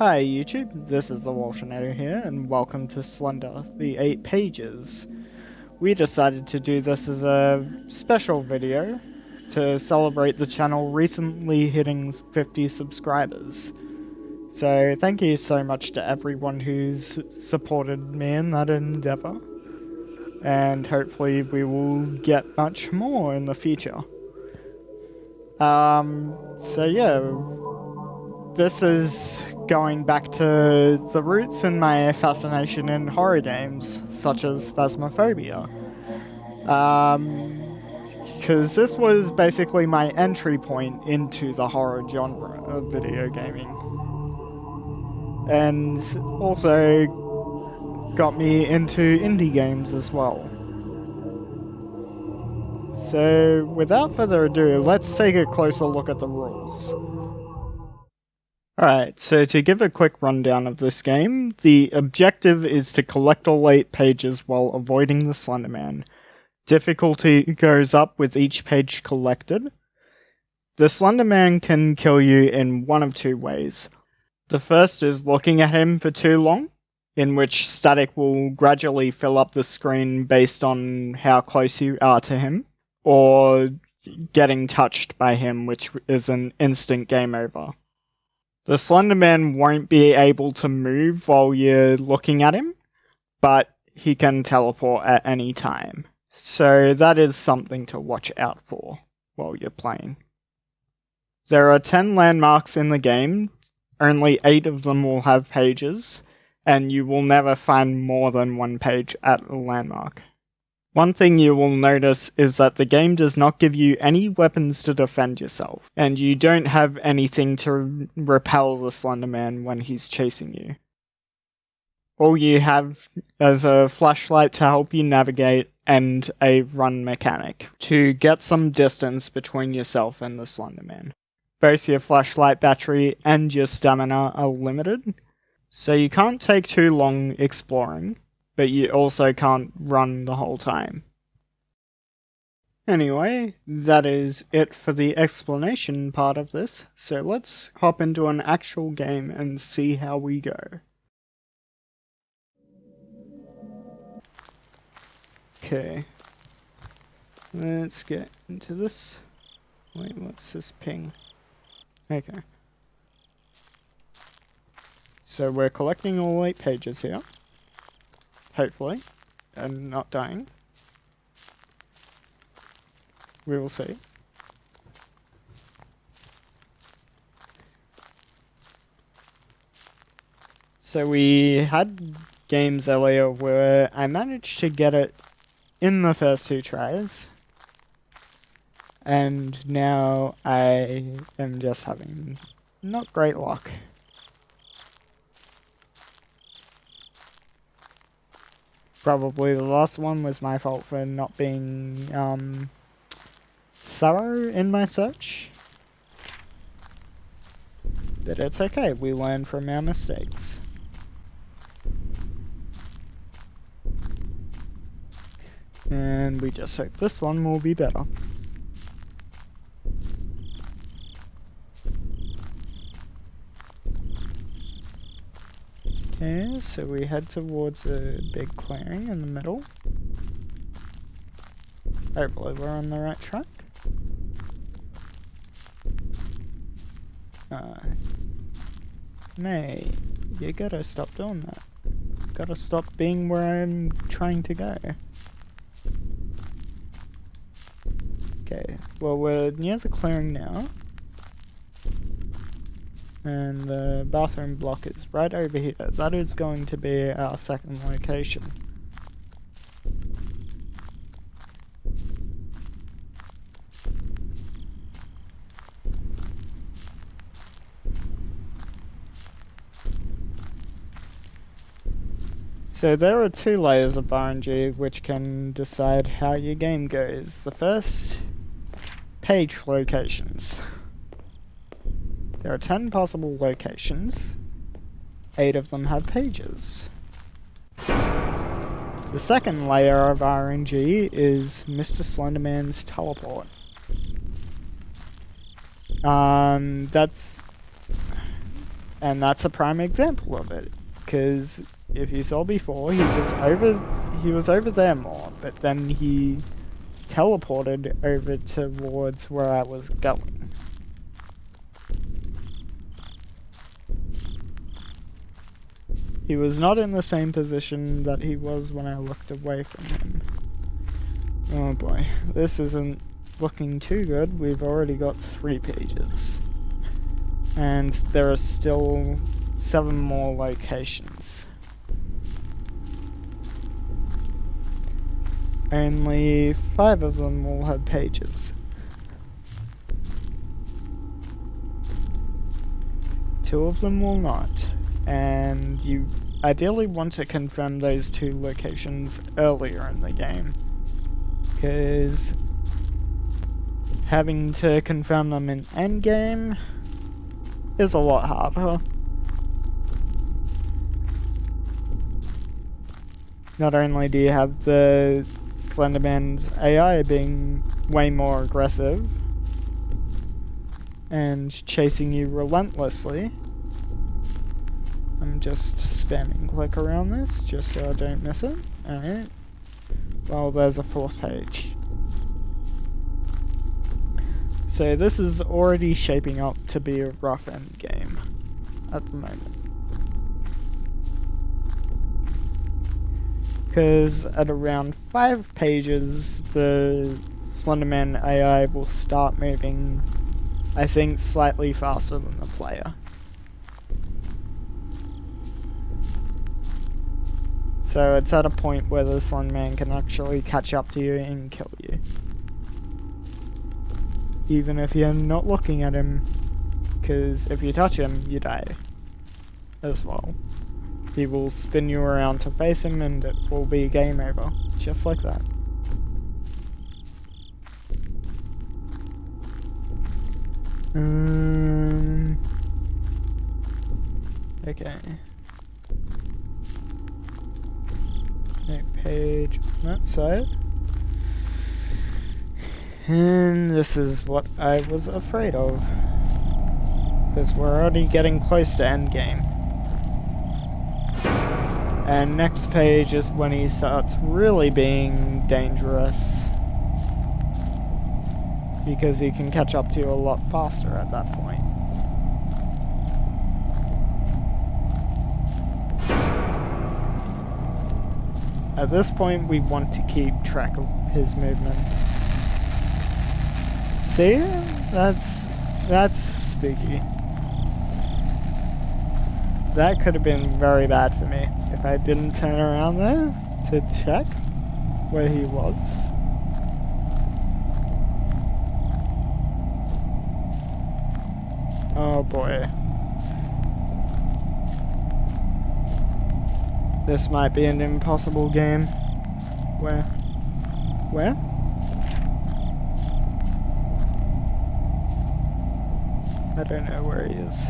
Hi YouTube, this is the MarbleHornet here, and welcome to Slender, the 8 pages. We decided to do this as a special video to celebrate the channel recently hitting 50 subscribers. So thank you so much to everyone who's supported me in that endeavor, and hopefully we will get much more in the future. So yeah, this is going back to the roots in my fascination in horror games, such as Phasmophobia. Because this was basically my entry point into the horror genre of video gaming. And also got me into indie games as well. So without further ado, let's take a closer look at the rules. Alright, so to give a quick rundown of this game, the objective is to collect all 8 pages while avoiding the Slender Man. Difficulty goes up with each page collected. The Slender Man can kill you in one of 2 ways. The first is looking at him for too long, in which static will gradually fill up the screen based on how close you are to him, or getting touched by him, which is an instant game over. The Slender Man won't be able to move while you're looking at him, but he can teleport at any time. So that is something to watch out for while you're playing. There are 10 landmarks in the game, only 8 of them will have pages, and you will never find more than 1 page at a landmark. One thing you will notice is that the game does not give you any weapons to defend yourself, and you don't have anything to repel the Slender Man when he's chasing you. All you have is a flashlight to help you navigate and a run mechanic to get some distance between yourself and the Slender Man. Both your flashlight battery and your stamina are limited, so you can't take too long exploring, but you also can't run the whole time. Anyway, that is it for the explanation part of this, so let's hop into an actual game and see how we go. Okay, let's get into this. Wait, what's this ping? Okay. So we're collecting all 8 pages here. Hopefully, and not dying. We will see. So we had games earlier where I managed to get it in the first 2 tries, and now I am just having not great luck. Probably the last one was my fault for not being thorough in my search. But it's okay, we learn from our mistakes. And we just hope this one will be better. Okay, so we head towards a big clearing in the middle. Hopefully we're on the right track. Mate, you gotta stop doing that. Gotta stop being where I'm trying to go. Okay, well we're near the clearing now. And the bathroom block is right over here. That is going to be our second location. So there are 2 layers of RNG which can decide how your game goes. The first, page locations. There are 10 possible locations. 8 of them have pages. The second layer of RNG is Mr. Slenderman's teleport. That's And that's a prime example of it. Because if you saw before, he was over there more, but then he teleported over towards where I was going. He was not in the same position that he was when I looked away from him. Oh boy, this isn't looking too good. We've already got 3 pages. And there are still 7 more locations. Only 5 of them will have pages. 2 of them will not. And you ideally want to confirm those 2 locations earlier in the game. Because having to confirm them in endgame is a lot harder. Not only do you have the Slenderman's AI being way more aggressive and chasing you relentlessly. I'm just spamming click around this just so I don't miss it. Alright. Well, there's a 4th page. So this is already shaping up to be a rough end game at the moment. Because at around 5 pages, the Slenderman AI will start moving, I think, slightly faster than the player. So it's at a point where the Slenderman can actually catch up to you and kill you. Even if you're not looking at him, because if you touch him, you die as well. He will spin you around to face him and it will be game over, just like that. Okay. No page on that side. And this is what I was afraid of. Because we're already getting close to endgame. And next page is when he starts really being dangerous. Because he can catch up to you a lot faster at that point. At this point, we want to keep track of his movement. See? That's spooky. That could have been very bad for me if I didn't turn around there to check where he was. Oh boy. This might be an impossible game. Where? Where? I don't know where he is.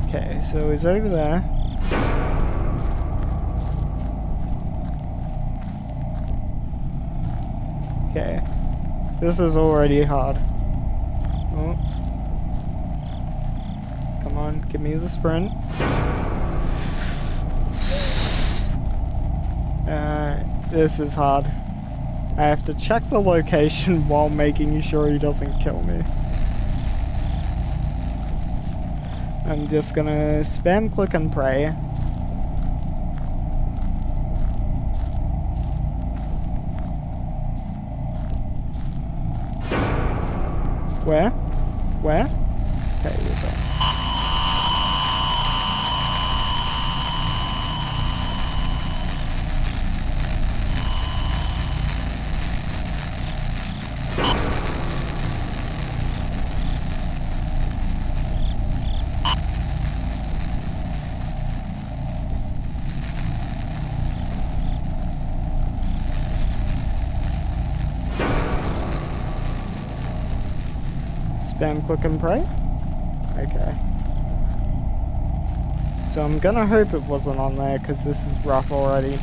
Okay, so he's over there. Okay. This is already hard. Oh. Come on, give me the sprint. This is hard. I have to check the location while making sure he doesn't kill me. I'm just gonna spam click and pray. Where? Where? Okay, you're there. Spam, click, and pray? Okay. So I'm gonna hope it wasn't on there, because this is rough already.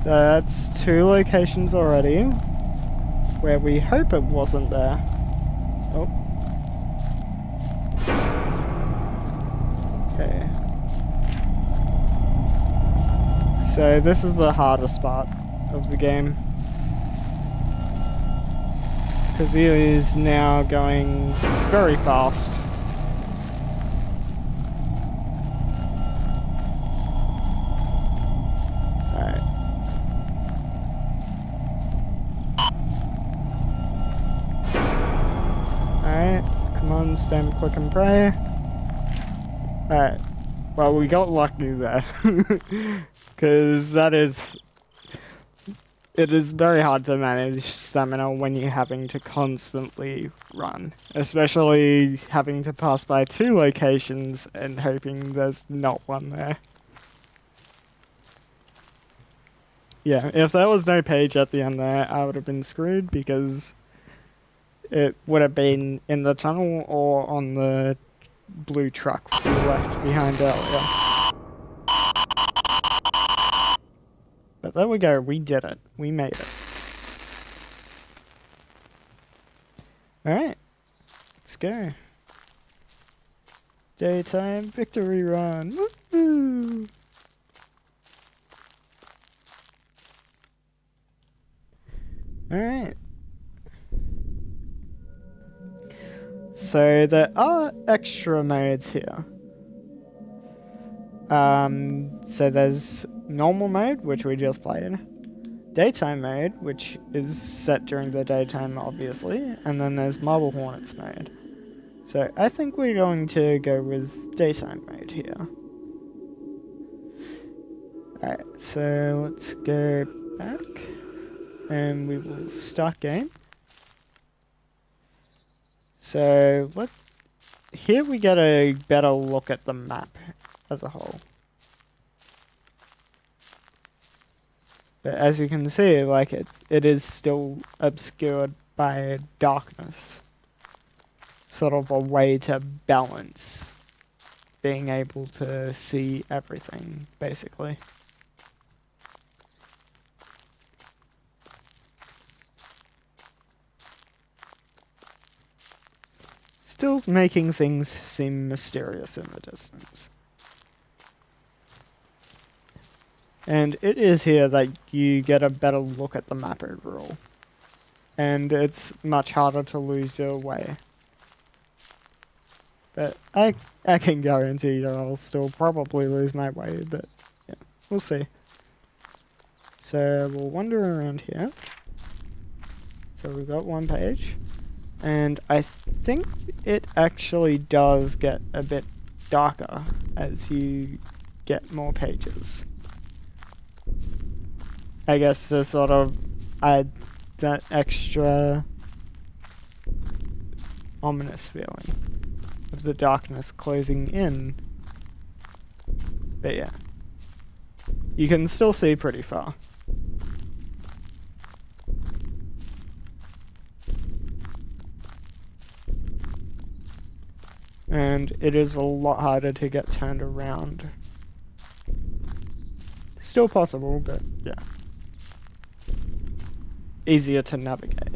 That's 2 locations already, where we hope it wasn't there. Oh. Okay. So this is the hardest part of the game. Because he is now going very fast. Alright. Alright, come on, spam click and pray. Alright, well we got lucky there. Because it is very hard to manage stamina when you're having to constantly run. Especially having to pass by 2 locations and hoping there's not one there. Yeah, if there was no page at the end there, I would have been screwed because it would have been in the tunnel or on the blue truck we left behind earlier. But there we go, we did it. We made it. Alright, let's go. Daytime victory run. Woo-hoo! Alright. So there are extra modes here. So there's normal mode, which we just played. Daytime mode, which is set during the daytime, obviously. And then there's MarbleHornets mode. So I think we're going to go with daytime mode here. Alright, so let's go back. And we will start game. So here we get a better look at the map as a whole. But as you can see, like it is still obscured by darkness. Sort of a way to balance being able to see everything, basically. Still making things seem mysterious in the distance. And it is here that you get a better look at the map overall. And it's much harder to lose your way. But I can guarantee that I'll still probably lose my way, but yeah, we'll see. So we'll wander around here. So we've got 1 page. And I think it actually does get a bit darker as you get more pages. I guess to sort of add that extra ominous feeling of the darkness closing in. But yeah, you can still see pretty far. And it is a lot harder to get turned around. Still possible, but yeah. Easier to navigate.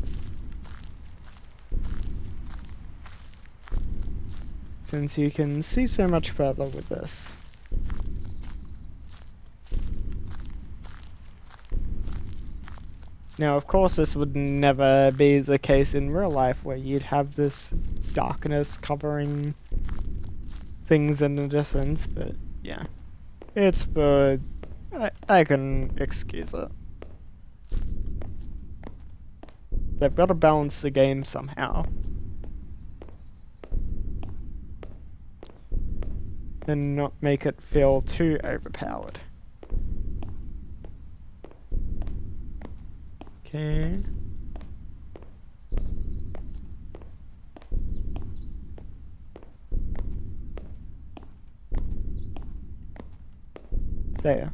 Since you can see so much further with this. Now, of course, this would never be the case in real life, where you'd have this darkness covering things in the distance, but yeah. It's for... I can excuse it. They've got to balance the game somehow. And not make it feel too overpowered. Okay. There.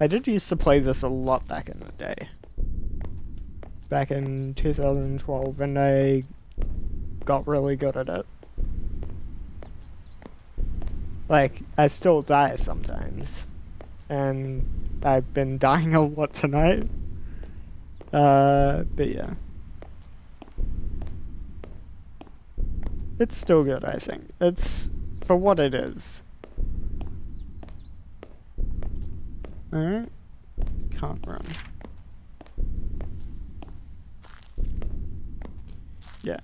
I did used to play this a lot back in the day. Back in 2012, and I got really good at it. Like, I still die sometimes. and I've been dying a lot tonight. But yeah. It's still good, I think. It's for what it is. Alright. Can't run. Yeah.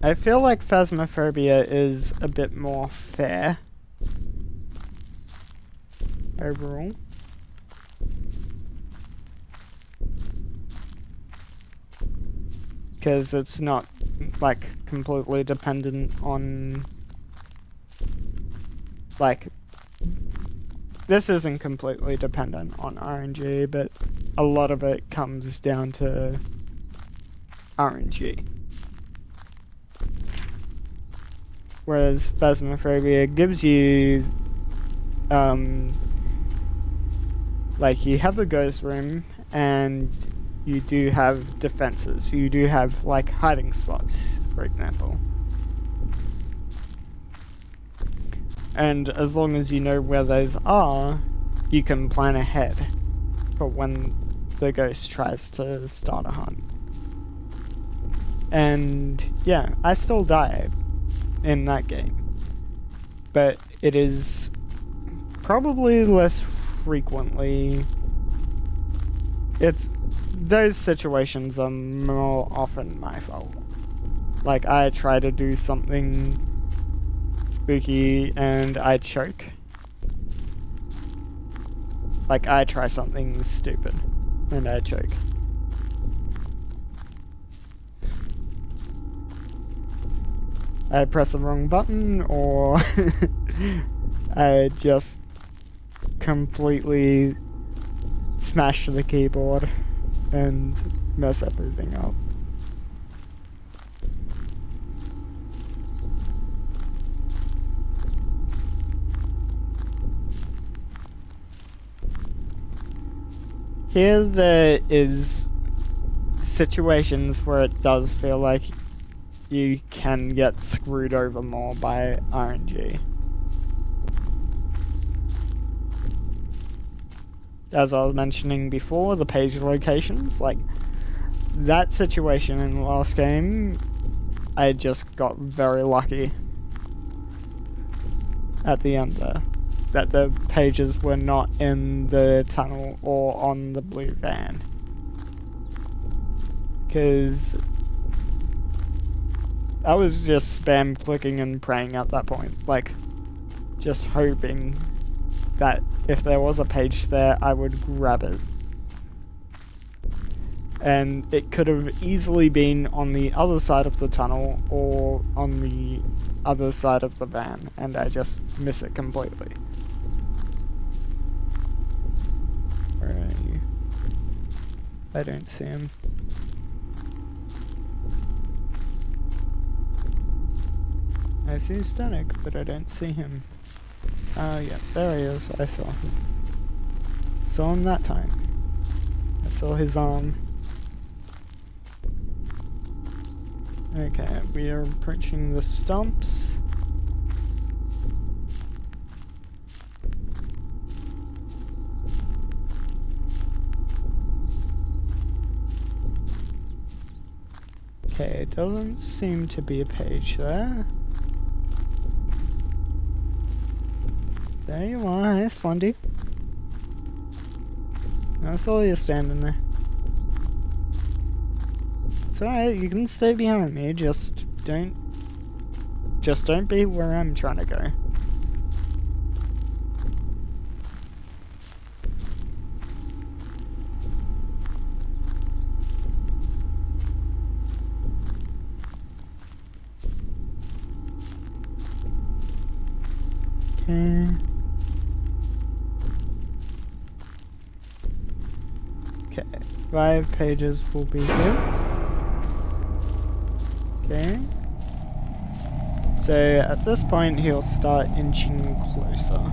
I feel like Phasmophobia is a bit more fair overall. Because it's not like completely dependent on like this isn't completely dependent on RNG, but a lot of it comes down to RNG. Whereas Phasmophobia gives you like you have a ghost room and you do have defenses. You do have like hiding spots, for example. And as long as you know where those are, you can plan ahead for when the ghost tries to start a hunt. And yeah, I still die in that game, but it is probably less frequently. Those situations are more often my fault. Like I try to do something spooky and I choke. Like I try something stupid and I choke. I press the wrong button, or I just completely smash the keyboard and mess everything up. Here there is situations where it does feel like you can get screwed over more by RNG. As I was mentioning before, the page locations, like that situation in the last game, I just got very lucky at the end there. That the pages were not in the tunnel or on the blue van. Because I was just spam clicking and praying at that point, like just hoping that if there was a page there, I would grab it. And it could have easily been on the other side of the tunnel or on the other side of the van, and I just miss it completely. Where are you? I don't see him. I see Static, but I don't see him. Oh yeah, there he is. I saw him. Saw him that time. I saw his arm. Okay, we are approaching the stumps. Okay, doesn't seem to be a page there. There you are, hey Slender. I saw you standing there. It's alright, you can stay behind me, just don't be where I'm trying to go. Okay. Okay, 5 pages will be here. Okay. So at this point he'll start inching closer.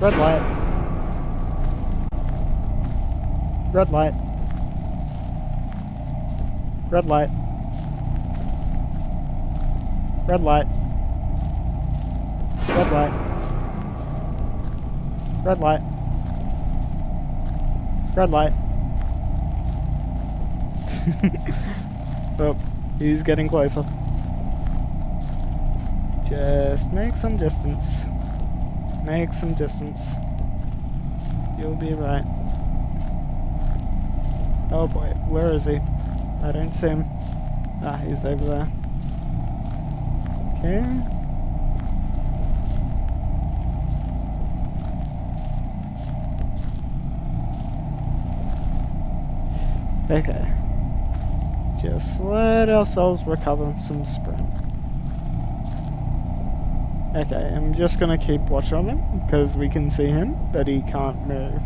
Red light. Red light. Red light. Red light. Red light. Red light. Red light. Oh, he's getting closer. Just make some distance. Make some distance. You'll be right. Oh boy, where is he? I don't see him. Ah, he's over there. Okay. Okay. Just let ourselves recover some sprint. Okay, I'm just gonna keep watch on him, because we can see him, but he can't move.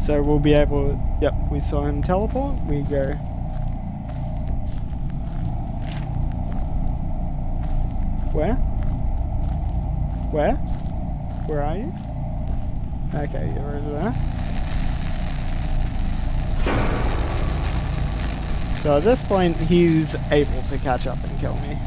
So we'll be able to, yep, we saw him teleport, we go. Where? Where? Where are you? Okay, you're over there. So at this point, he's able to catch up and kill me.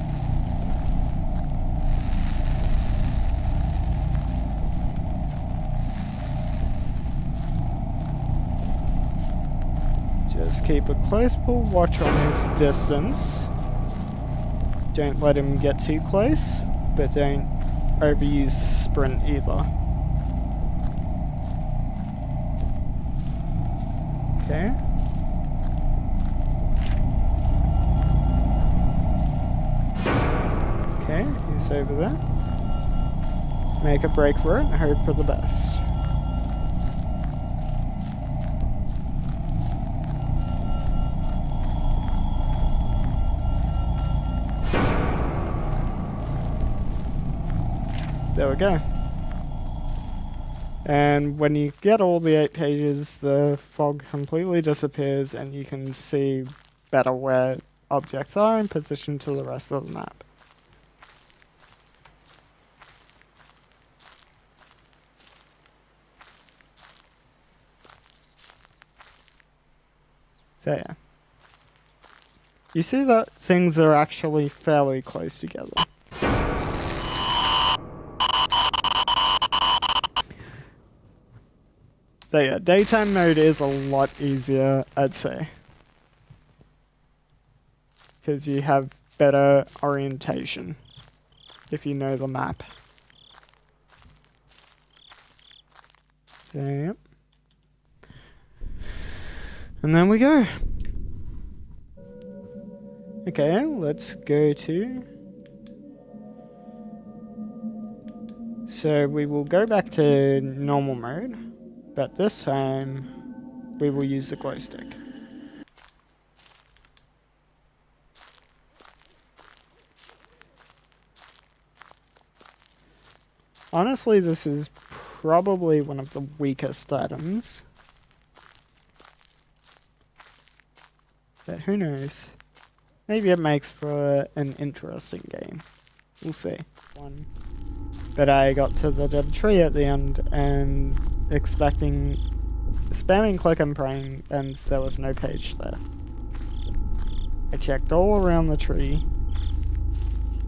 Just keep a close pull watch on his distance. Don't let him get too close, but don't overuse sprint either. Okay. Okay, he's over there. Make a break for it and hope for the best. There we go. And when you get all the 8 pages, the fog completely disappears and you can see better where objects are in position to the rest of the map. So yeah. You see that things are actually fairly close together. So yeah, daytime mode is a lot easier, I'd say. Because you have better orientation if you know the map. So yep. And then we go. Okay, let's go to... So we will go back to normal mode. But this time, we will use the Glowstick. Honestly, this is probably one of the weakest items. But who knows? Maybe it makes for an interesting game. We'll see. But I got to the dead tree at the end and spamming click and praying, and there was no page there. I checked all around the tree,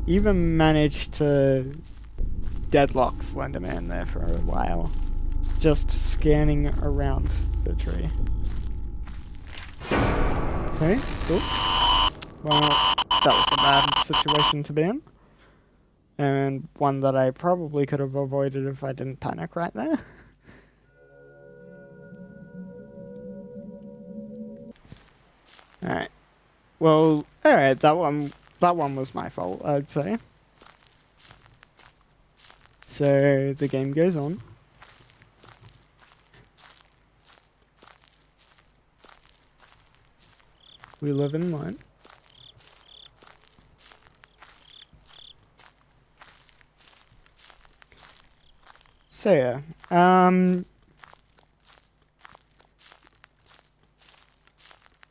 even managed to deadlock Slenderman there for a while, just scanning around the tree. Okay, cool. Well, that was a bad situation to be in, and one that I probably could have avoided if I didn't panic right there. Alright. Well, alright, that one was my fault, I'd say. So the game goes on. We live and learn. So yeah,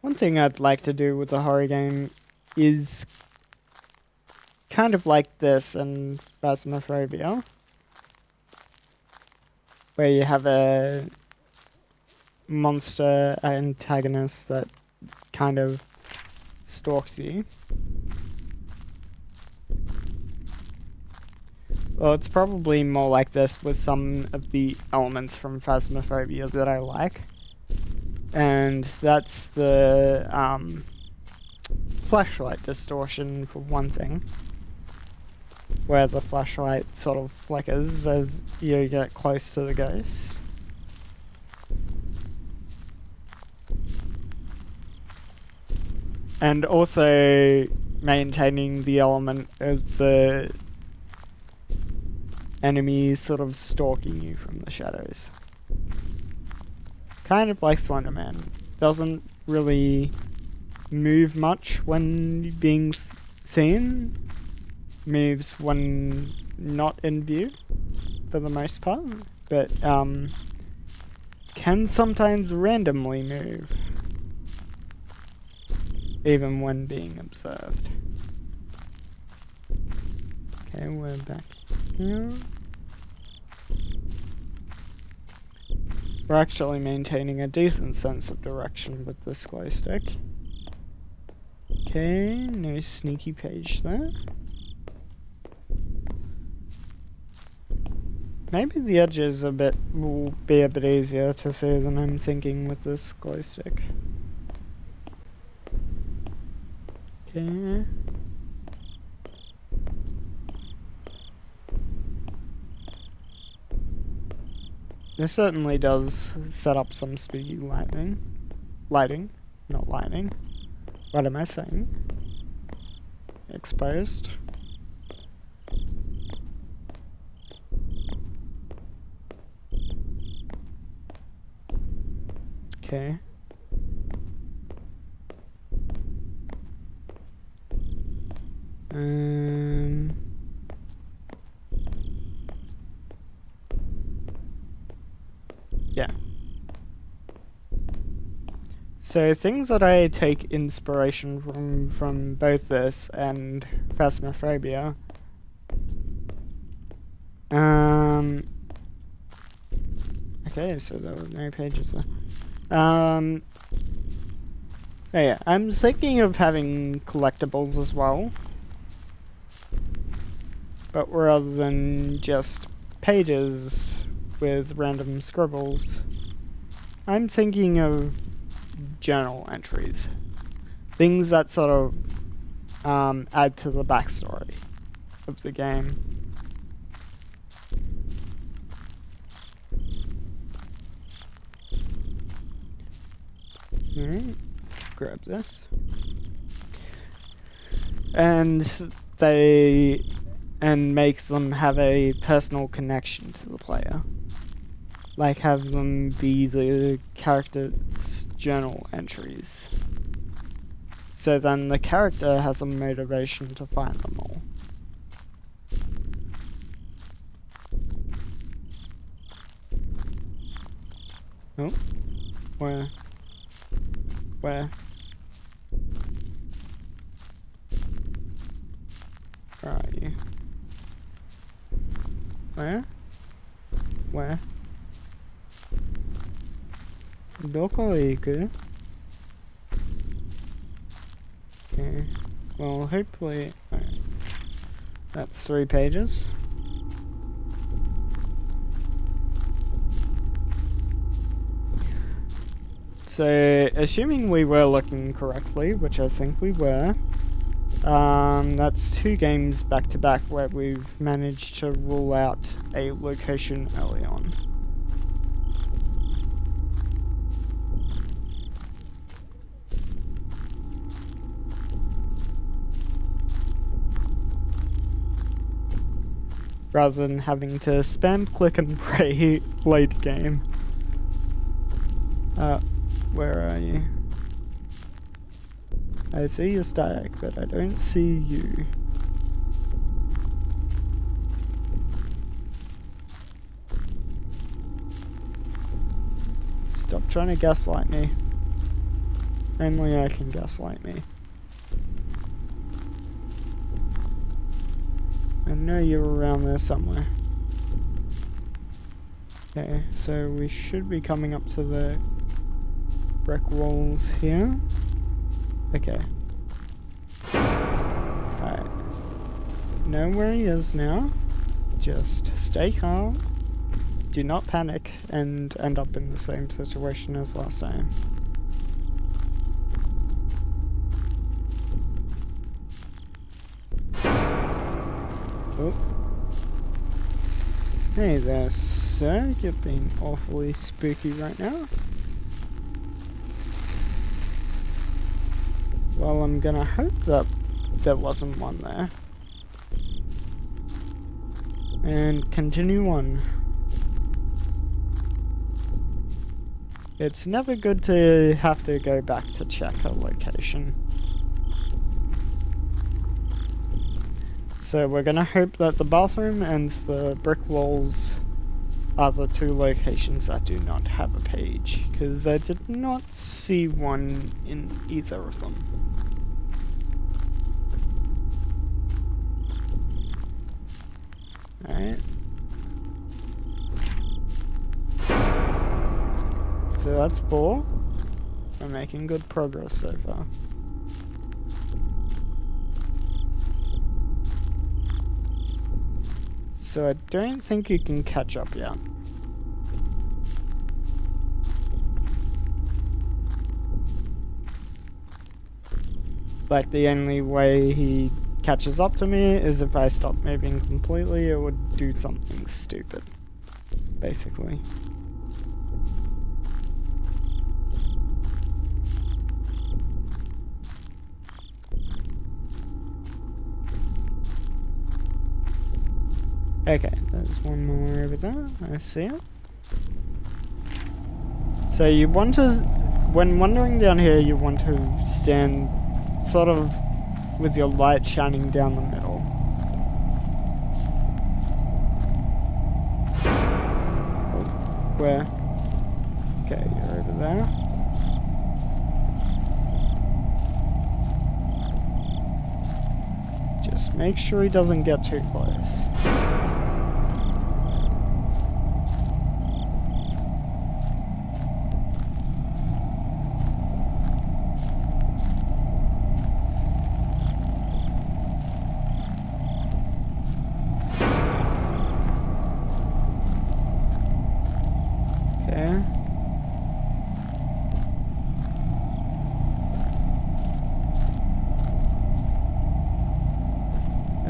one thing I'd like to do with a horror game is kind of like this and Phasmophobia, where you have a monster antagonist that kind of stalks you. Well, it's probably more like this with some of the elements from Phasmophobia that I like. And that's the flashlight distortion for one thing, where the flashlight sort of flickers as you get close to the ghost. And also maintaining the element of the enemy sort of stalking you from the shadows. Kind of like Slender Man. Doesn't really move much when being seen. Moves when not in view, for the most part. But can sometimes randomly move, even when being observed. Okay, we're back here. We're actually maintaining a decent sense of direction with this Glowstick. Okay, no sneaky page there. Maybe the edges will be a bit easier to see than I'm thinking with this Glowstick. Okay. This certainly does set up some spooky lighting. Not lightning. What am I saying? Exposed. Okay. Yeah. So things that I take inspiration from both this and Phasmophobia. Okay, so there were no pages there. Oh yeah, I'm thinking of having collectibles as well. But rather than just pages with random scribbles, I'm thinking of journal entries. Things that sort of add to the backstory of the game. Alright, grab this. And make them have a personal connection to the player. Like have them be the character's journal entries. So then the character has a motivation to find them all. Oh, where? Where are you? Where? Doko iku? Okay. Well, hopefully... That's 3 pages. So, assuming we were looking correctly, which I think we were, that's 2 games back to back where we've managed to rule out a location early on. Rather than having to spam, click and pray late game. Where are you? I see your stack, but I don't see you. Stop trying to gaslight me. Only I can gaslight me. And know you're around there somewhere. Okay, so we should be coming up to the brick walls here. Okay. Alright. Know where he is now. Just stay calm. Do not panic and end up in the same situation as last time. Oh. Hey there, sir. You're being awfully spooky right now. Well, I'm gonna hope that there wasn't one there. And continue on. It's never good to have to go back to check a location. So we're gonna hope that the bathroom and the brick walls are the two locations that do not have a page, because I did not see one in either of them. Alright. So that's 4. We're making good progress so far. So I don't think you can catch up yet. Like, the only way he catches up to me is if I stop moving completely, it would do something stupid, basically. Okay, there's one more over there. I see it. So you want to, when wandering down here, you want to stand sort of with your light shining down the middle. Where? Okay, you're over there. Just make sure he doesn't get too close.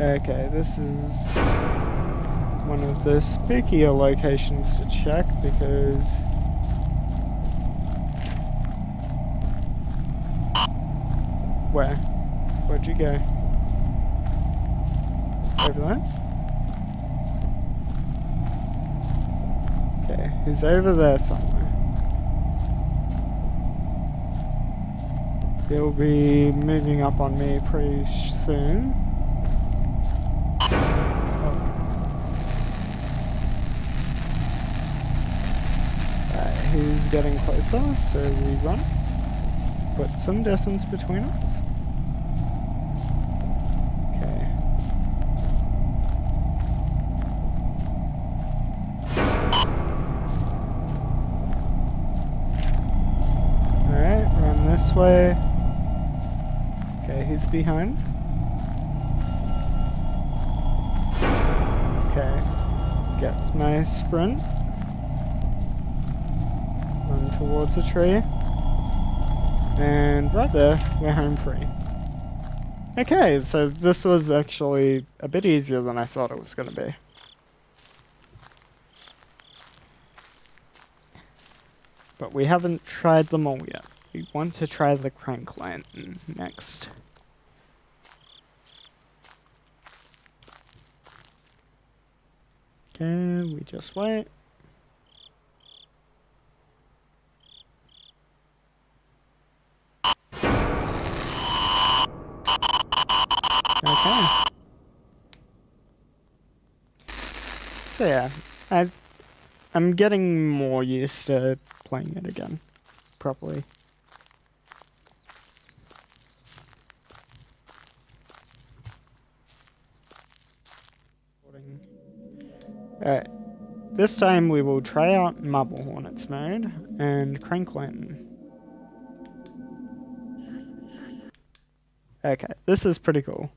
Okay, this is one of the spookier locations to check because where? Where'd you go? Over there? Okay, he's over there somewhere. He'll be moving up on me pretty soon. He's getting closer, so we run. Put some distance between us. Okay. Alright, run this way. Okay, he's behind. Okay. Gets my sprint. Run towards a tree. And right there, we're home free. Okay, so this was actually a bit easier than I thought it was going to be. But we haven't tried them all yet. We want to try the crank lantern next. Okay, we just wait. Okay. So yeah, I'm getting more used to playing it again, properly. Alright, this time we will try out MarbleHornets mode and Crank Lantern. Okay, this is pretty cool.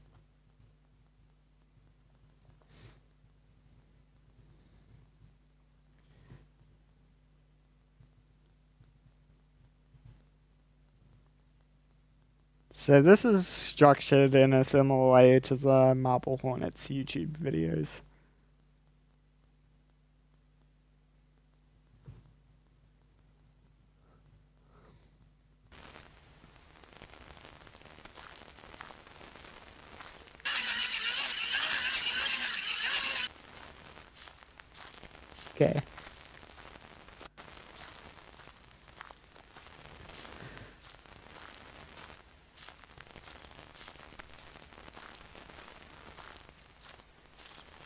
So this is structured in a similar way to the MarbleHornets YouTube videos. Okay.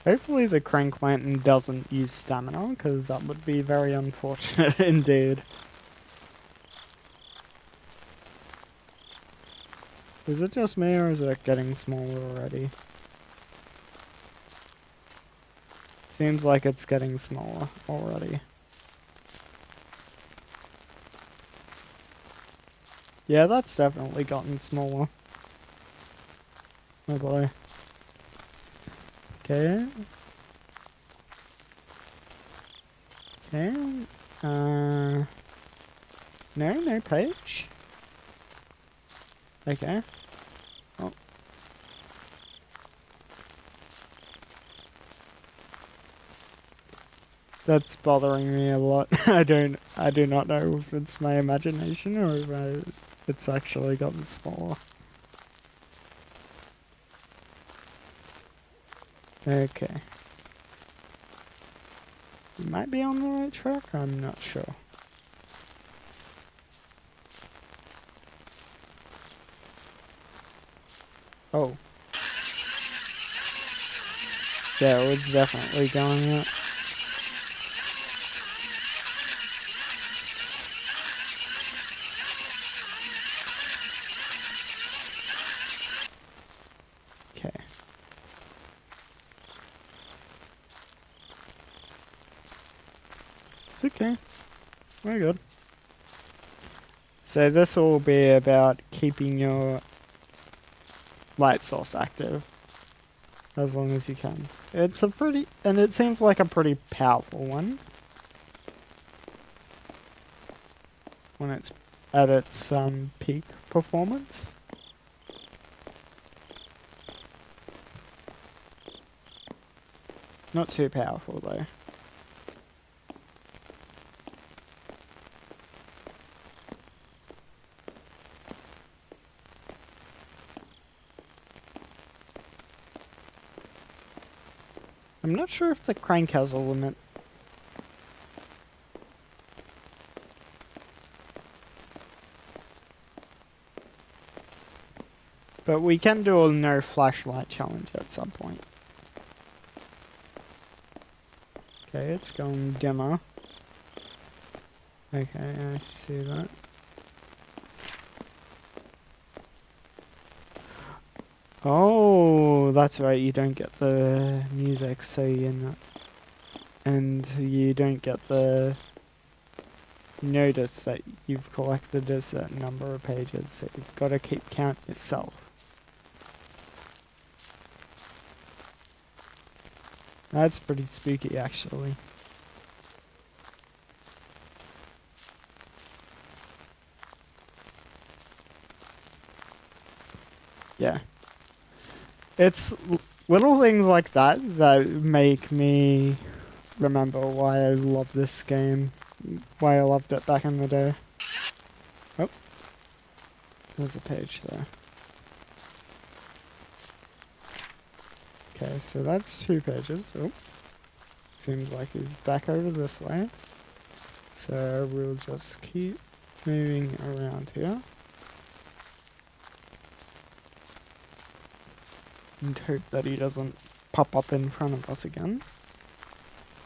Hopefully the Crank Lantern doesn't use stamina, because that would be very unfortunate indeed. Is it just me, or is it getting smaller already? Seems like it's getting smaller already. Yeah, that's definitely gotten smaller. Oh boy. Okay. Okay. No page. Okay. Oh. That's bothering me a lot. I do not know if it's my imagination or if it's actually gotten smaller. Okay. You might be on the right track, I'm not sure. Oh. Yeah, it was definitely going up. Okay. It's okay. We're good. So this will be about keeping your light source active as long as you can. It's a pretty, and it seems like a pretty powerful one when it's at its peak performance. Not too powerful though. I'm not sure if the crank has a limit. But we can do a no flashlight challenge at some point. Okay, it's going dimmer. Okay, I see that. Oh, that's right, you don't get the music, so you're not... And you don't get the notice that you've collected a certain number of pages, so you've got to keep count yourself. That's pretty spooky, actually. Yeah. It's little things like that that make me remember why I love this game, why I loved it back in the day. Oh, there's a page there. Okay, so that's 2 pages. Oh, seems like he's back over this way. So we'll just keep moving around here. And hope that he doesn't pop up in front of us again.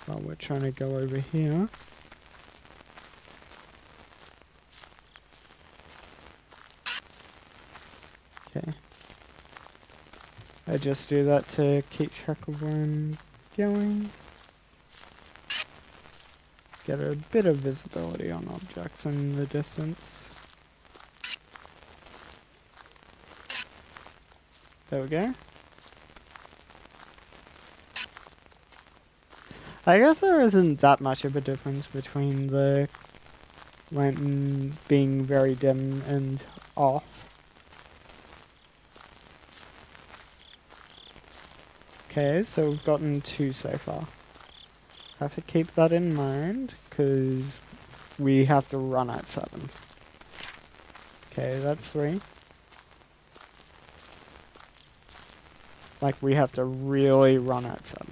While we're trying to go over here. Okay. I just do that to keep track of where I'm going. get a bit of visibility on objects in the distance. There we go. I guess there isn't that much of a difference between the lantern being very dim and off. Okay, so we've gotten 2 so far. Have to keep that in mind, because we have to run at 7. Okay, that's 3. Like, we have to really run at 7.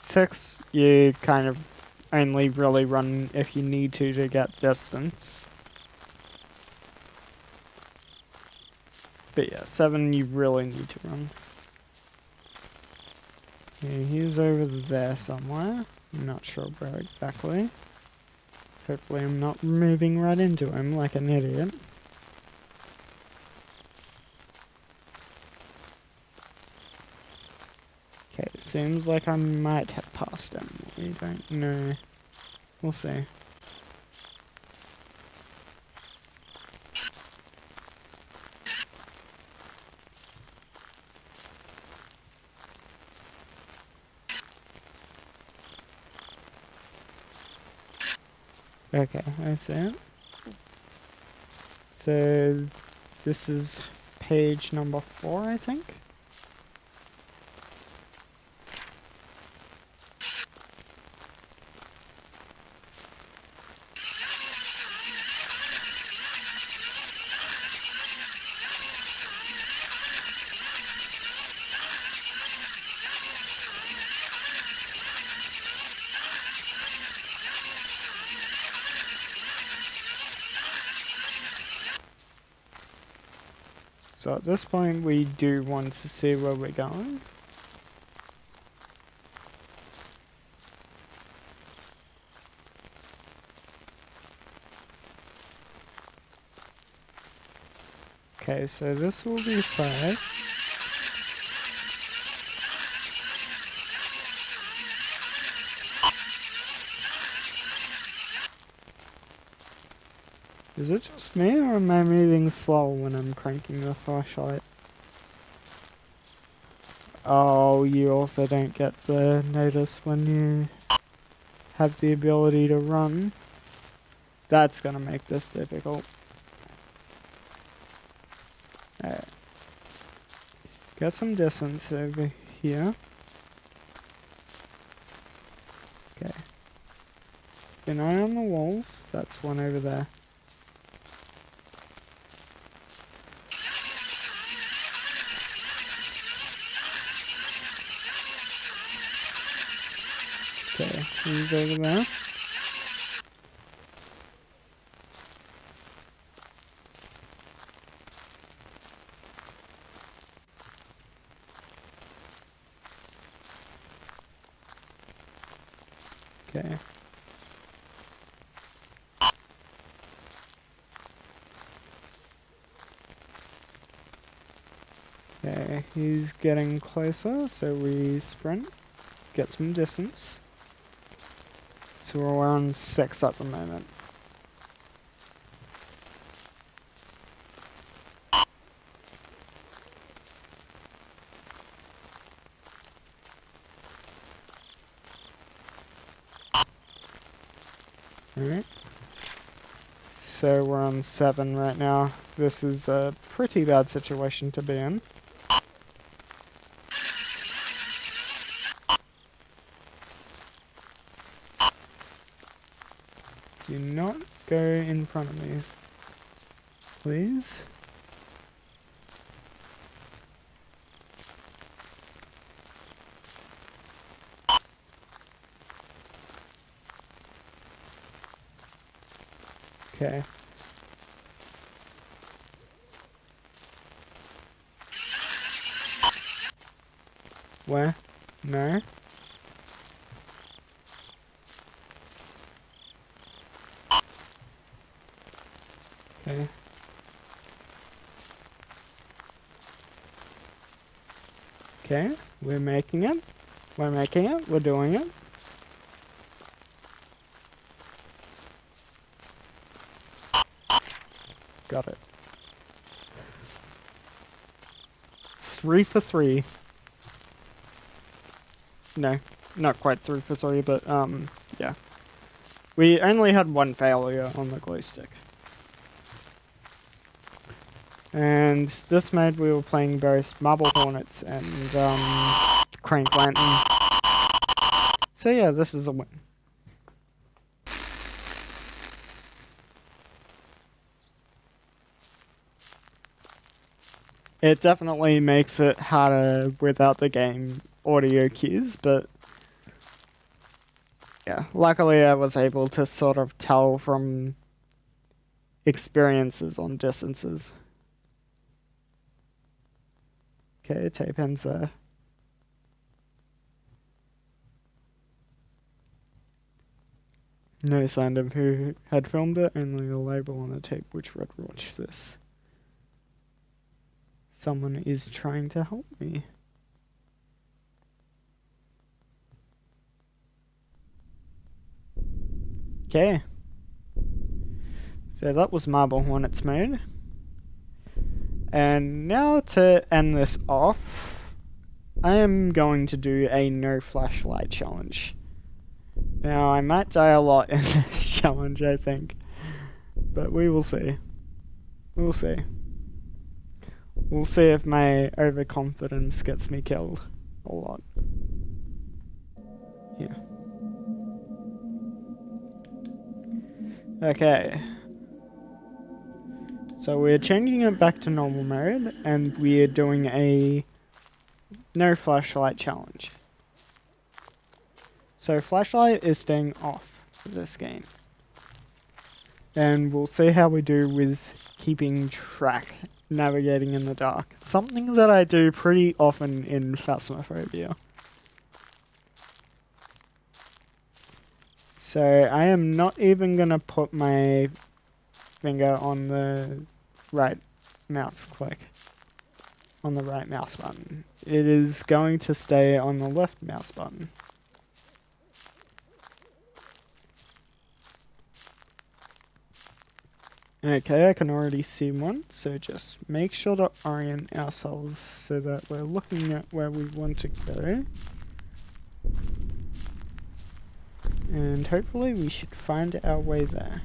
6, you kind of only really run if you need to get distance. But yeah, 7 you really need to run. Yeah, he's over there somewhere. I'm not sure where exactly. Hopefully I'm not moving right into him like an idiot. Okay, seems like I might have passed him. We don't know. We'll see. Okay, I see it. So, this is page number 4, I think? So at this point we do want to see where we're going. Okay, so this will be 5. Is it just me, or am I moving slow when I'm cranking the flashlight? Oh, you also don't get the notice when you have the ability to run. That's gonna make this difficult. Alright. Get some distance over here. Okay. Keep an eye on the walls. That's one over there. Okay, he's over there. Okay. Okay, he's getting closer, so we sprint, get some distance. So we're around 6 at the moment. Alright. So we're on 7 right now. This is a pretty bad situation to be in. Do not go in front of me, please. Okay. Where? No. Okay. Okay, we're making it. We're making it. We're doing it. Got it. 3 for 3. No, not quite 3 for 3, but yeah. We only had one failure on the Glowstick. And this mode we were playing both MarbleHornets and Crank Lantern. So yeah, this is a win. It definitely makes it harder without the game audio cues, but yeah, luckily I was able to sort of tell from experiences on distances. Okay, tape ends there. No sign of who had filmed it, only a label on the tape which read, "Watch this." Someone is trying to help me. Okay. So that was MarbleHornets mode. And now to end this off, I am going to do a no flashlight challenge. Now, I might die a lot in this challenge, I think. But we will see. We'll see. We'll see if my overconfidence gets me killed a lot. Yeah. Okay. So we're changing it back to normal mode, and we're doing a no flashlight challenge. So flashlight is staying off for this game. And we'll see how we do with keeping track, navigating in the dark. Something that I do pretty often in Phasmophobia. So I am not even gonna put my finger on the right mouse click. On the right mouse button. It is going to stay on the left mouse button. Okay, I can already see one, so just make sure to orient ourselves so that we're looking at where we want to go. And hopefully we should find our way there.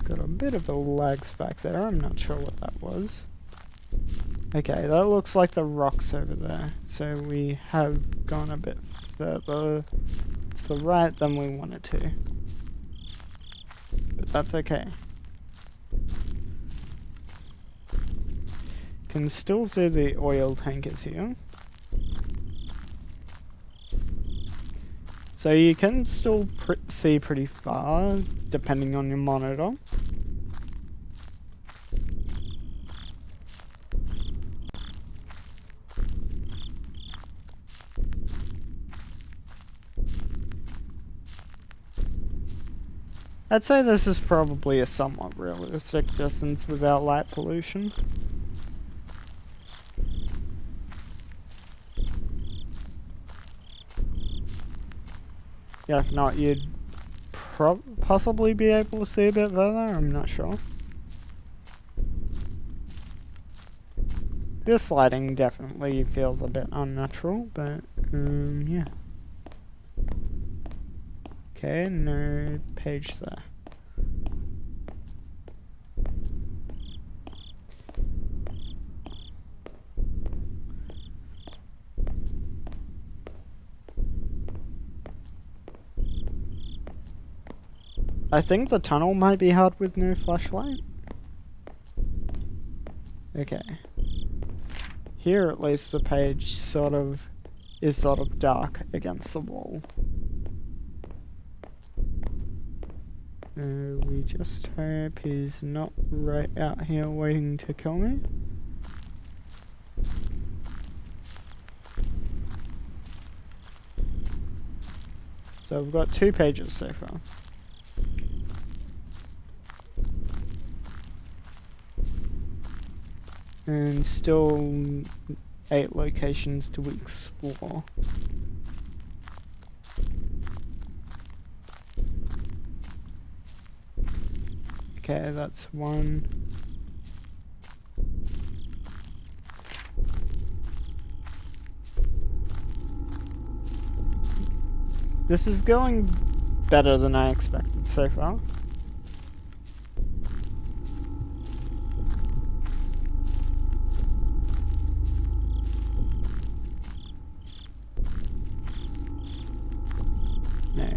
Got a bit of a lag spike there, I'm not sure what that was. Okay, that looks like the rocks over there. So we have gone a bit further to the right than we wanted to. But that's okay. Can still see the oil tankers here. So you can still see pretty far, depending on your monitor. I'd say this is probably a somewhat realistic distance without light pollution. Yeah, if not, you'd possibly be able to see a bit further, I'm not sure. This lighting definitely feels a bit unnatural, but yeah. Okay, no page there. I think the tunnel might be hard with no flashlight. Okay. Here at least the page is sort of dark against the wall. We just hope he's not right out here waiting to kill me. So we've got 2 pages so far. And still 8 locations to explore. Okay, that's 1. This is going better than I expected so far. No.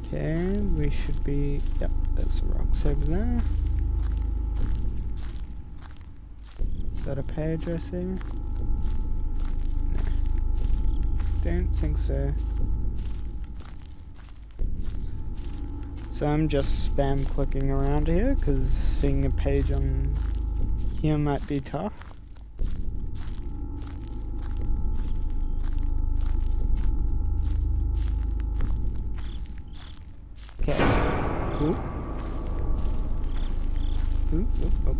Okay, we should be... Yep, there's the rocks over there. Is that a page I see? No. Don't think so. So I'm just spam clicking around here, because seeing a page on here might be tough. Okay. Ooh. Ooh, oh.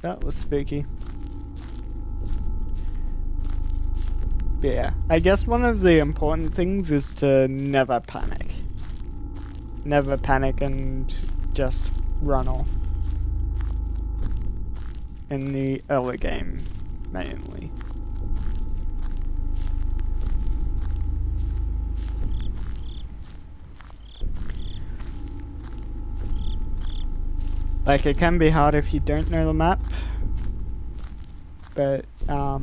That was spooky. But yeah, I guess one of the important things is to never panic. Never panic and just run off. In the early game, mainly. Like, it can be hard if you don't know the map, but, yeah.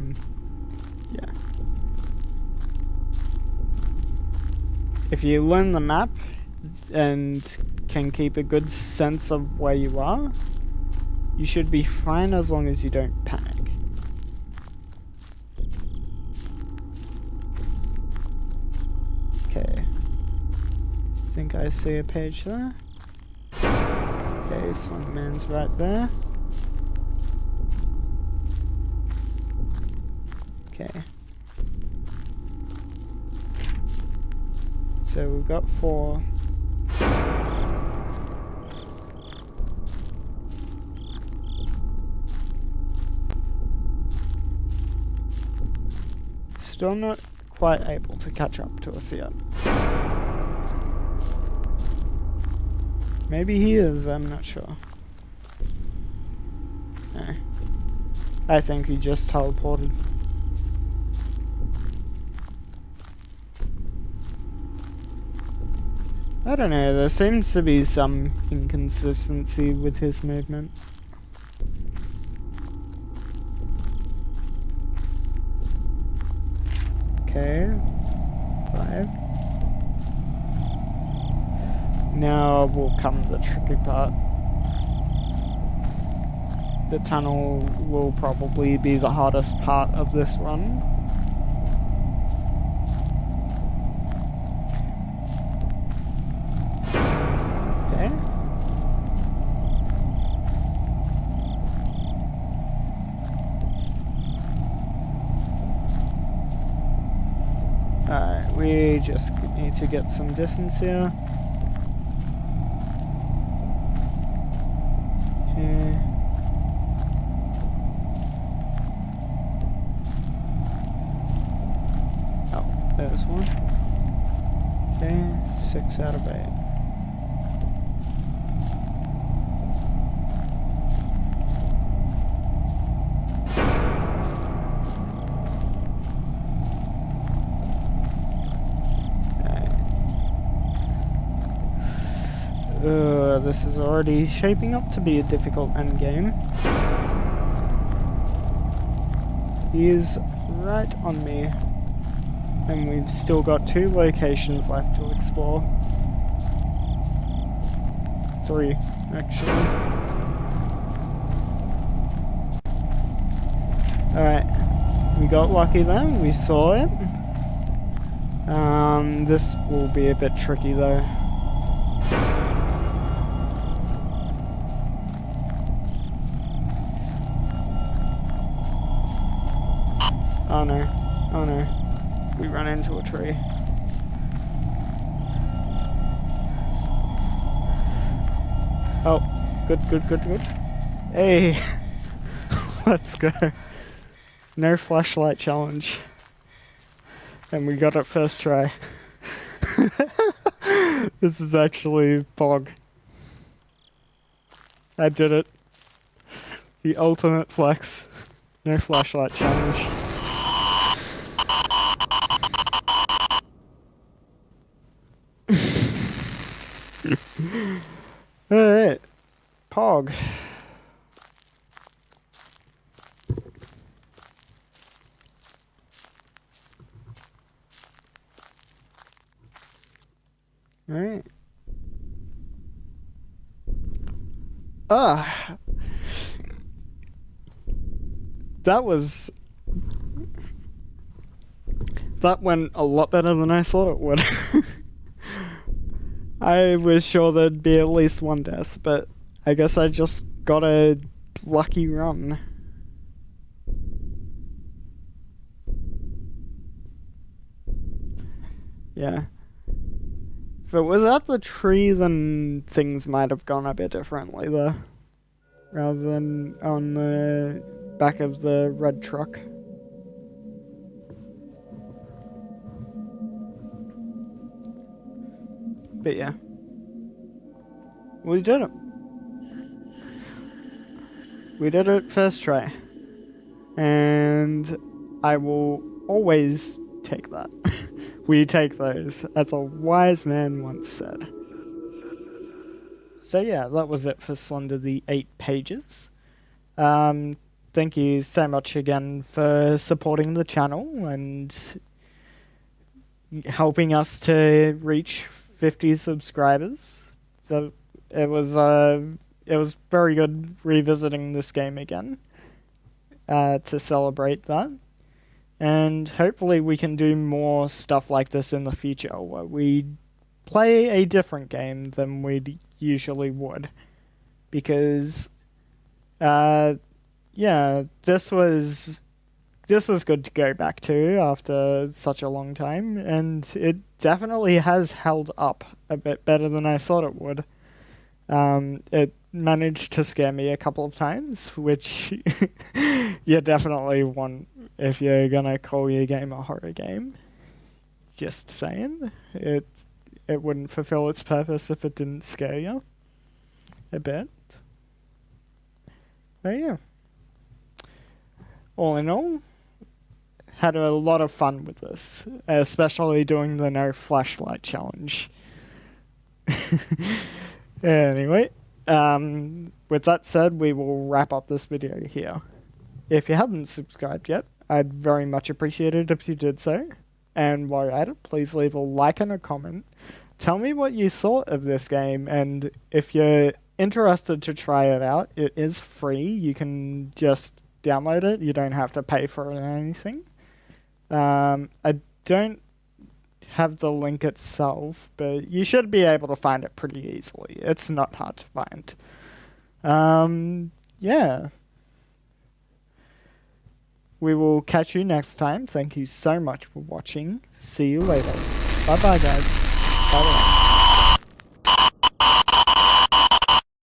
If you learn the map and can keep a good sense of where you are, you should be fine as long as you don't panic. Okay. I think I see a page there. Okay, Slenderman's right there. Okay. So we've got 4. Still not quite able to catch up to us yet. Maybe he is, I'm not sure. No. I think he just teleported. I don't know, there seems to be some inconsistency with his movement. Okay. 5. Now will come the tricky part. The tunnel will probably be the hardest part of this run. Okay. Alright, we just need to get some distance here. Okay. Oh, there's one. Okay, 6 out of 8. This is already shaping up to be a difficult endgame. He is right on me. And we've still got 2 locations left to explore. 3, actually. Alright. We got lucky then, we saw it. This will be a bit tricky though. Oh no, oh no. We ran into a tree. Oh, good. Hey, let's go. No flashlight challenge. And we got it first try. This is actually Pog. I did it. The ultimate flex. No flashlight challenge. Alright. Pog. Alright. That went a lot better than I thought it would. I was sure there'd be at least one death, but I guess I just got a lucky run. Yeah. If it was at the tree, then things might have gone a bit differently though. Rather than on the back of the red truck. But yeah. We did it. We did it first try. And I will always take that. We take those, as a wise man once said. So yeah, that was it for Slender the 8 pages. Thank you so much again for supporting the channel and helping us to reach 50 subscribers. So it was very good revisiting this game again to celebrate that. And hopefully we can do more stuff like this in the future, where we play a different game than we usually would. Because, yeah, this was good to go back to after such a long time, and it definitely has held up a bit better than I thought it would. It managed to scare me a couple of times, which you definitely want if you're gonna call your game a horror game. Just saying, it wouldn't fulfill its purpose if it didn't scare you a bit. But yeah, all in all, had a lot of fun with this, especially doing the no flashlight challenge. Anyway, with that said, we will wrap up this video here. If you haven't subscribed yet, I'd very much appreciate it if you did so. And while you're at it, please leave a like and a comment. Tell me what you thought of this game, and if you're interested to try it out, it is free. You can just download it. You don't have to pay for it or anything. I don't have the link itself, but you should be able to find it pretty easily. It's not hard to find. Yeah. We will catch you next time. Thank you so much for watching. See you later. Bye bye, guys. Bye bye.